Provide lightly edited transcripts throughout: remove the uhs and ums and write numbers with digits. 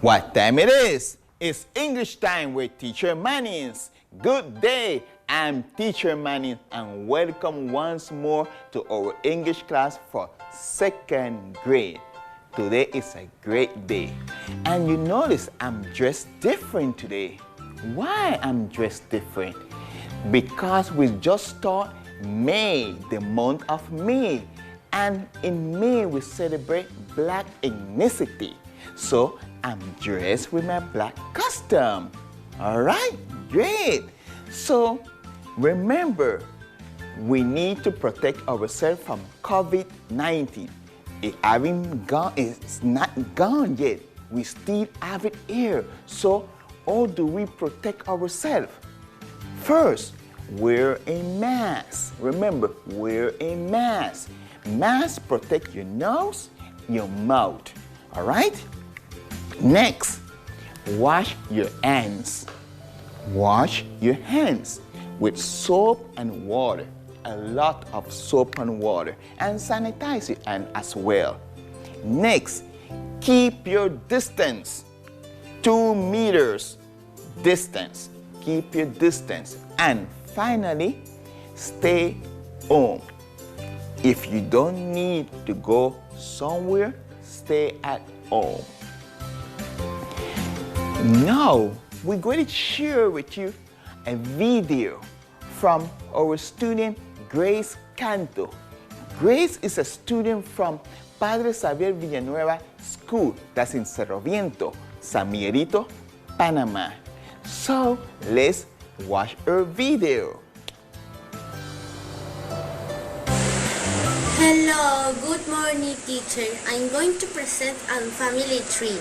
What time it is? It's English time with Teacher Mannings. Good day, I'm Teacher Mannings and welcome once more to our English class for second grade. Today is a great day and you notice I'm dressed different today. Why I'm dressed different? Because we just start May, the month of May, and in May we celebrate Black ethnicity. So I'm dressed with my black costume. All right, great. So remember, we need to protect ourselves from COVID-19. It's not gone yet. We still have it here. So how do we protect ourselves? First, wear a mask. Remember, wear a mask. Mask protect your nose, your mouth. All right? Next, wash your hands. Wash your hands with soap and water. A lot of soap and water. And sanitize your hand as well. Next, keep your distance. 2 meters distance. Keep your distance. And finally, stay home. If you don't need to go somewhere, stay at home. Now, we're going to share with you a video from our student Grace Canto. Grace is a student from Padre Xavier Villanueva School, that's in Cerro Viento, San Miguelito, Panama. So, let's watch her video. Hello, good morning teacher. I'm going to present a family tree.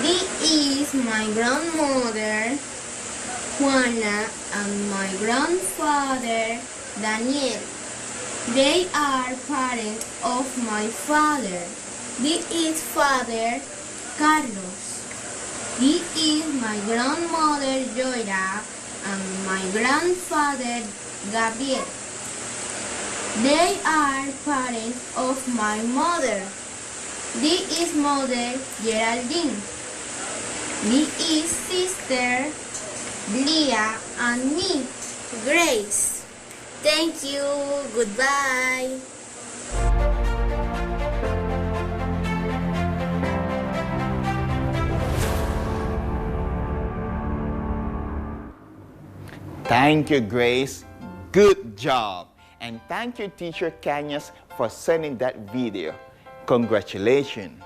This is my grandmother, Juana, and my grandfather, Daniel. They are parents of my father. This is father, Carlos. This is my grandmother, Joya, and my grandfather, Gabriel. They are parents of my mother. This is mother, Geraldine. This is sister, Leah, and me, Grace. Thank you. Goodbye. Thank you, Grace. Good job. And thank you, Teacher Cañas, for sending that video. Congratulations.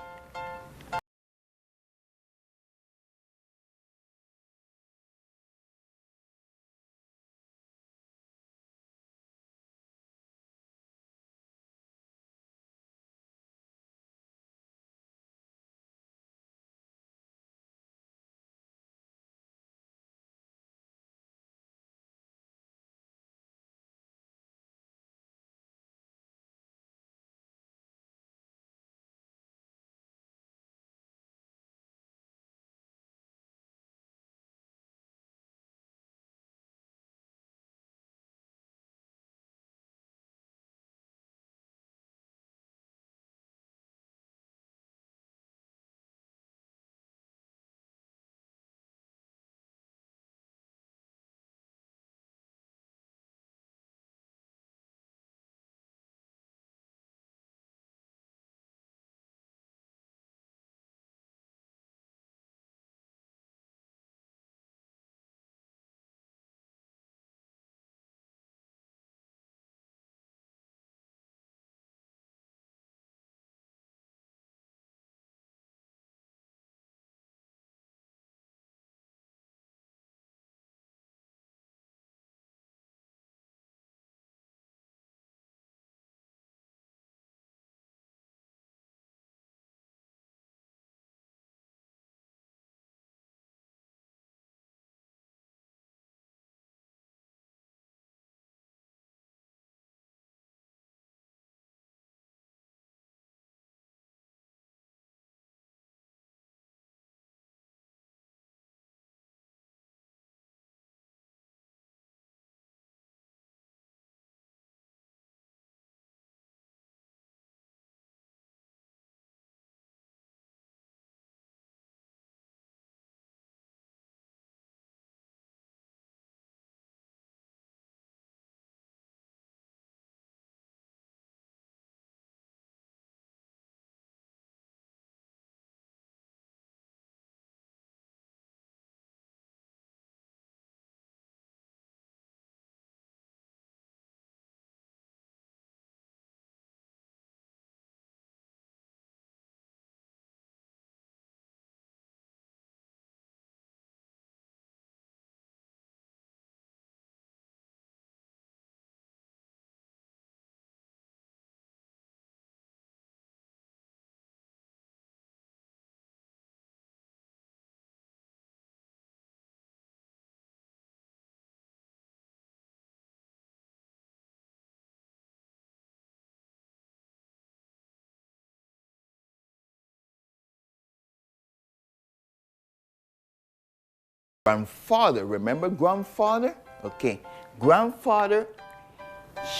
grandfather. Remember grandfather? Okay. Grandfather,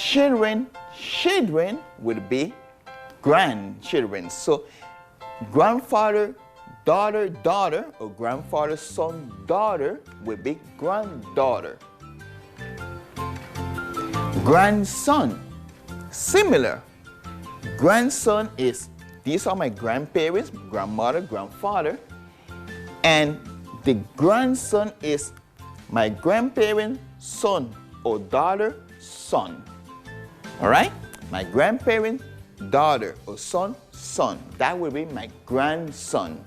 children would be grandchildren. So grandfather, daughter, or grandfather, son, daughter would be granddaughter. Grandson, similar. Grandson is, these are my grandparents, grandmother, grandfather, and the grandson is my grandparent, son, or daughter, son. All right? My grandparent, daughter, or son, son. That will be my grandson.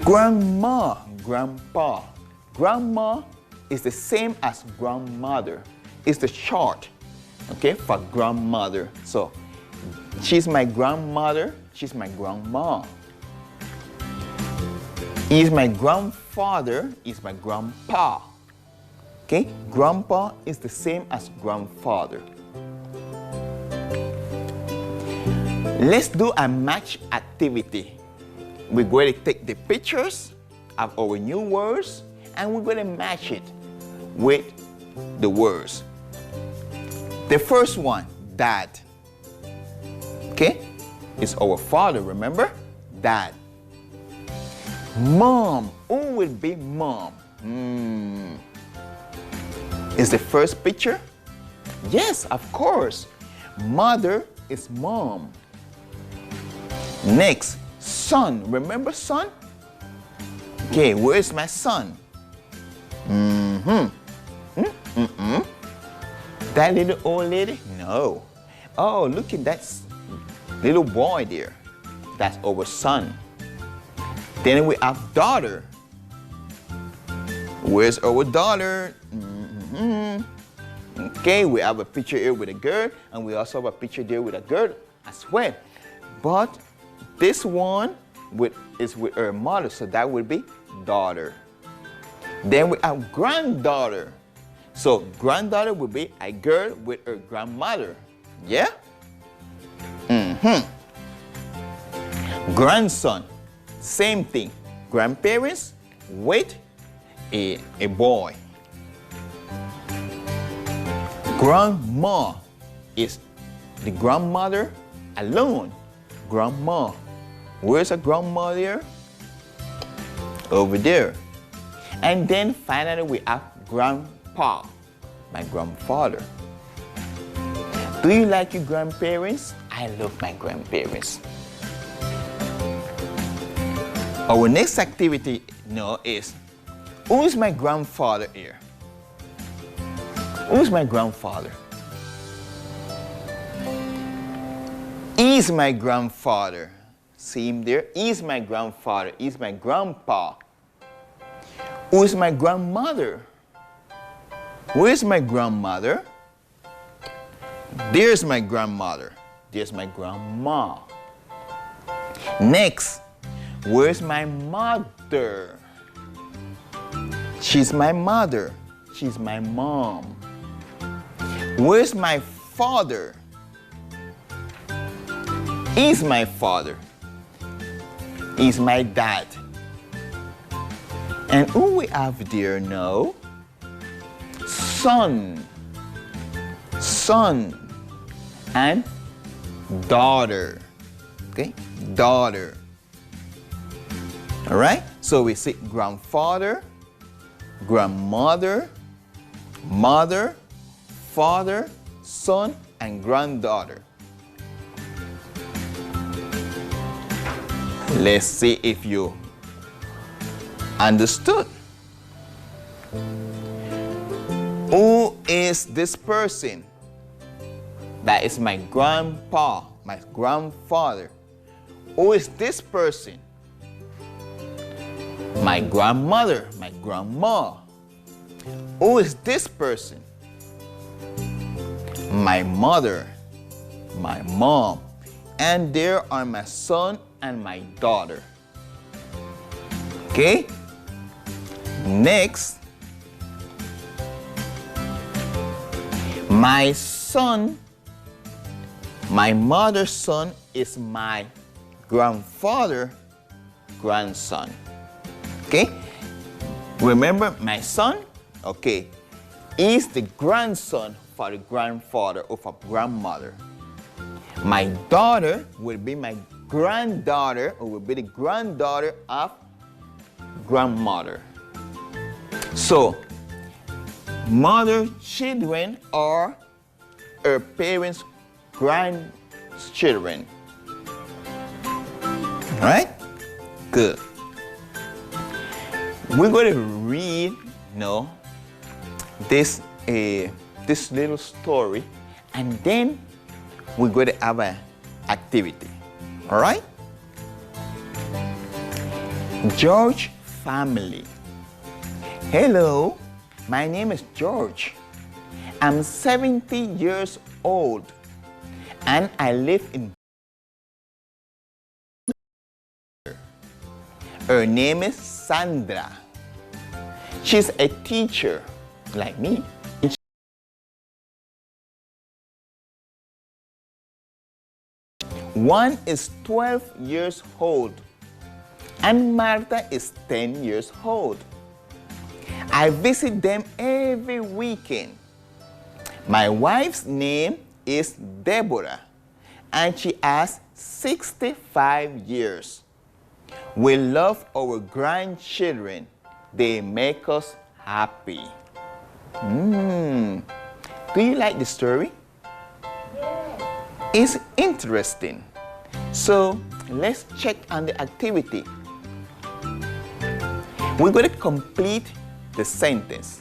Grandma, grandpa. Grandma is the same as grandmother. It's the short, okay, for grandmother. So she's my grandmother, she's my grandma. Is my grandfather, is my grandpa. Okay, grandpa is the same as grandfather. Let's do a match activity. We're going to take the pictures of our new words and we're going to match it with the words. The first one, dad. Okay, it's our father, remember? Dad. Mom, who will be mom? Is the first picture? Yes, of course. Mother is mom. Next, son. Remember son? Okay, where is my son? That little old lady? No. Oh, look at that little boy there. That's our son. Then we have daughter. Where's our daughter? Okay, we have a picture here with a girl, and we also have a picture there with a girl as well. But this one is with her mother, so that would be daughter. Then we have granddaughter. So granddaughter would be a girl with her grandmother. Yeah? Grandson, same thing. Grandparents with a boy. Grandma is the grandmother alone. Grandma. Where's a grandma there? Over there. And then finally we have grandpa, my grandfather. Do you like your grandparents? I love my grandparents. Our next activity now is, who's my grandfather here? Who's my grandfather? Is my grandfather. See him there? Is my grandfather. Is my grandpa. Who is my grandmother? Where's my grandmother? There's my grandmother. There's my grandma. Next, where's my mother? She's my mother. She's my mom. Where's my father? Is my father. Is my dad. And who we have there now? Son. Son and daughter. Okay? Daughter. All right? So we say grandfather, grandmother, mother, father, son, and granddaughter. Let's see if you understood. Who is this person? That is my grandpa, my grandfather. Who is this person? My grandmother, my grandma. Who is this person? My mother, my mom. And there are my son and my daughter. Okay? Next, my son, my mother's son is my grandfather, grandson. Okay? Remember my son? Okay. Is the grandson for the grandfather or for grandmother. My daughter will be my granddaughter or will be the granddaughter of grandmother. So, mother children are her parents' grandchildren. Right? Good. We're going to read, this little story, and then we're going to have an activity. All right? George family. Hello, my name is George. I'm 70 years old, and I live in. Her name is Sandra. She's a teacher, like me. One is 12 years old, and Martha is 10 years old. I visit them every weekend. My wife's name is Deborah, and she has 65 years. We love our grandchildren. They make us happy. Do you like the story? It's interesting. So let's check on the activity. We're going to complete the sentence.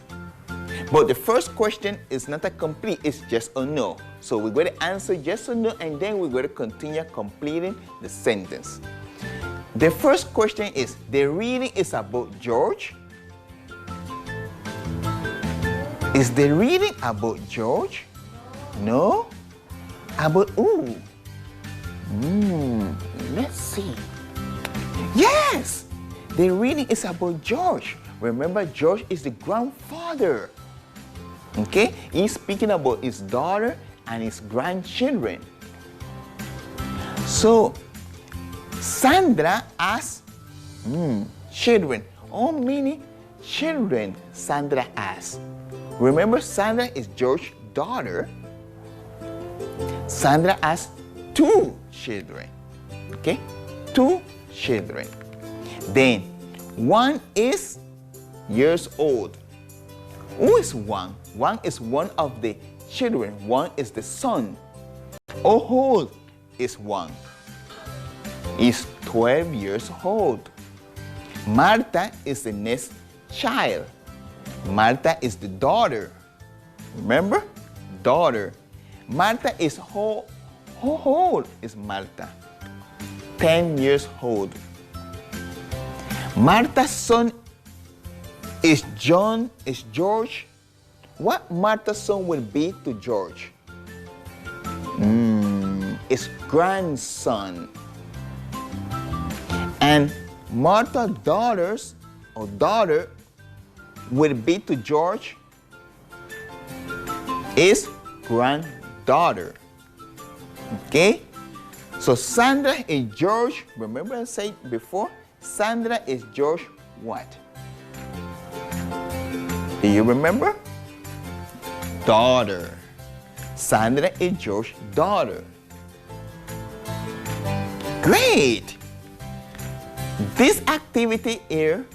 But the first question is not a complete, it's yes or no. So we're going to answer yes or no, and then we're going to continue completing the sentence. The first question is, the reading is about George? Is the reading about George? No? About who? Let's see. Yes! The reading is about George. Remember, George is the grandfather. Okay? He's speaking about his daughter and his grandchildren. So, Sandra has children. How many children Sandra has? Remember, Sandra is George's daughter. Sandra has 2 children. Okay? 2 children. Then, one is years old. Who is one? One is one of the children. One is the son. How old is one? Is 12 years old. Martha is the next child. Martha is the daughter. Remember? Daughter. Martha is how old is Martha? 10 years old. Martha's son is George. What Martha's son will be to George? Is grandson. And Martha's daughter will be to George is granddaughter. Okay? So Sandra is George. Remember I said before, Sandra is George what? Do you remember? Daughter. Sandra is George's daughter. Great! This activity here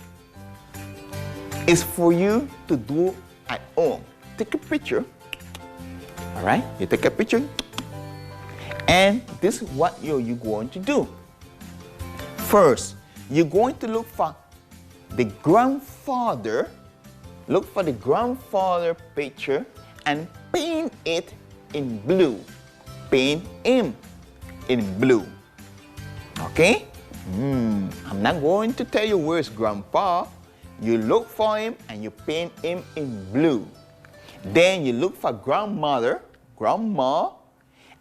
is for you to do at home. Take a picture. All right? You take a picture. And this is what you're going to do. First, you're going to look for the grandfather. Look for the grandfather picture and paint it in blue. Paint him in blue. Okay? I'm not going to tell you where's grandpa. You look for him and you paint him in blue. Then you look for grandmother, grandma,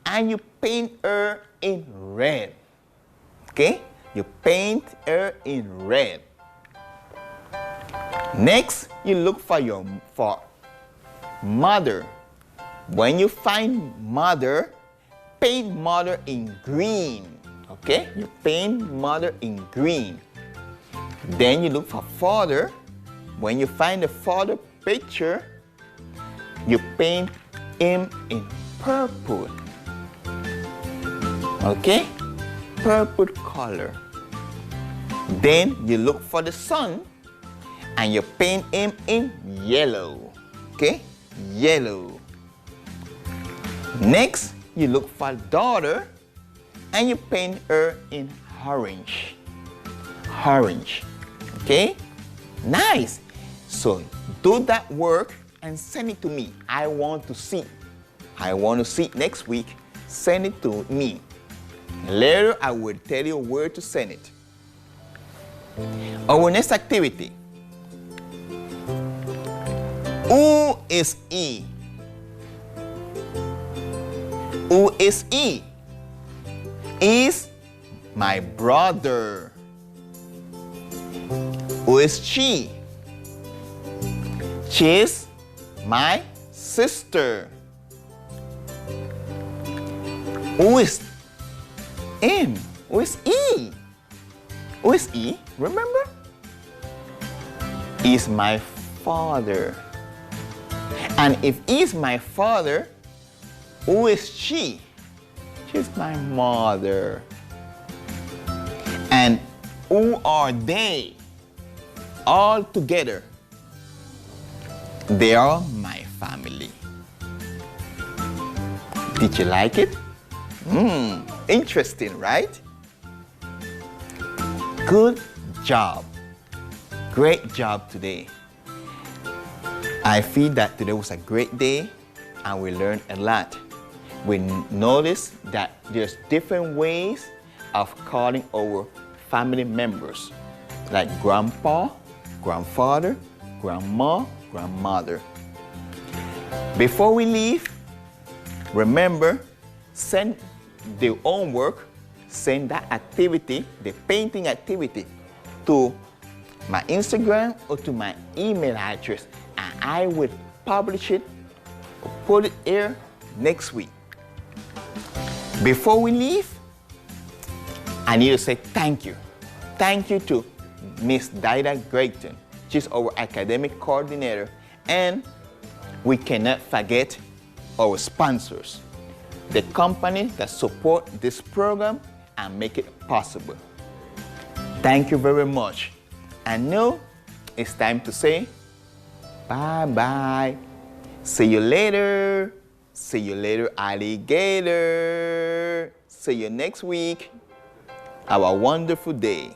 and you paint her in red. Okay? You paint her in red. Next, you look for mother. When you find mother, paint mother in green. Okay? You paint mother in green. Then you look for father. when you find the father picture, you paint him in purple. Okay? Purple color. Then you look for the son and you paint him in yellow. Okay? Yellow. Next, you look for daughter and you paint her in orange. Orange. Okay? Nice. So do that work and send it to me. I want to see. I want to see it next week. Send it to me. Later, I will tell you where to send it. Our next activity. Who is he? Who is he? Is my brother. Who is she? She's my sister. Who is him? Who is he? Who is he? Remember? He's my father. And if he's my father, who is she? She's my mother. And who are they? All together. They are my family. Did you like it? Interesting, right? Good job. Great job today. I feel that today was a great day and we learned a lot. We noticed that there's different ways of calling our family members, like grandpa, grandfather, grandma, grandmother. Before we leave, remember, send the homework, send that activity, the painting activity, to my Instagram or to my email address, and I will publish it or put it here next week. Before we leave, I need to say thank you. Thank you to Miss Dida Grayton. She's our academic coordinator, and we cannot forget our sponsors, the company that support this program and make it possible. Thank you very much. And now it's time to say bye-bye. See you later. See you later, alligator. See you next week. Have a wonderful day.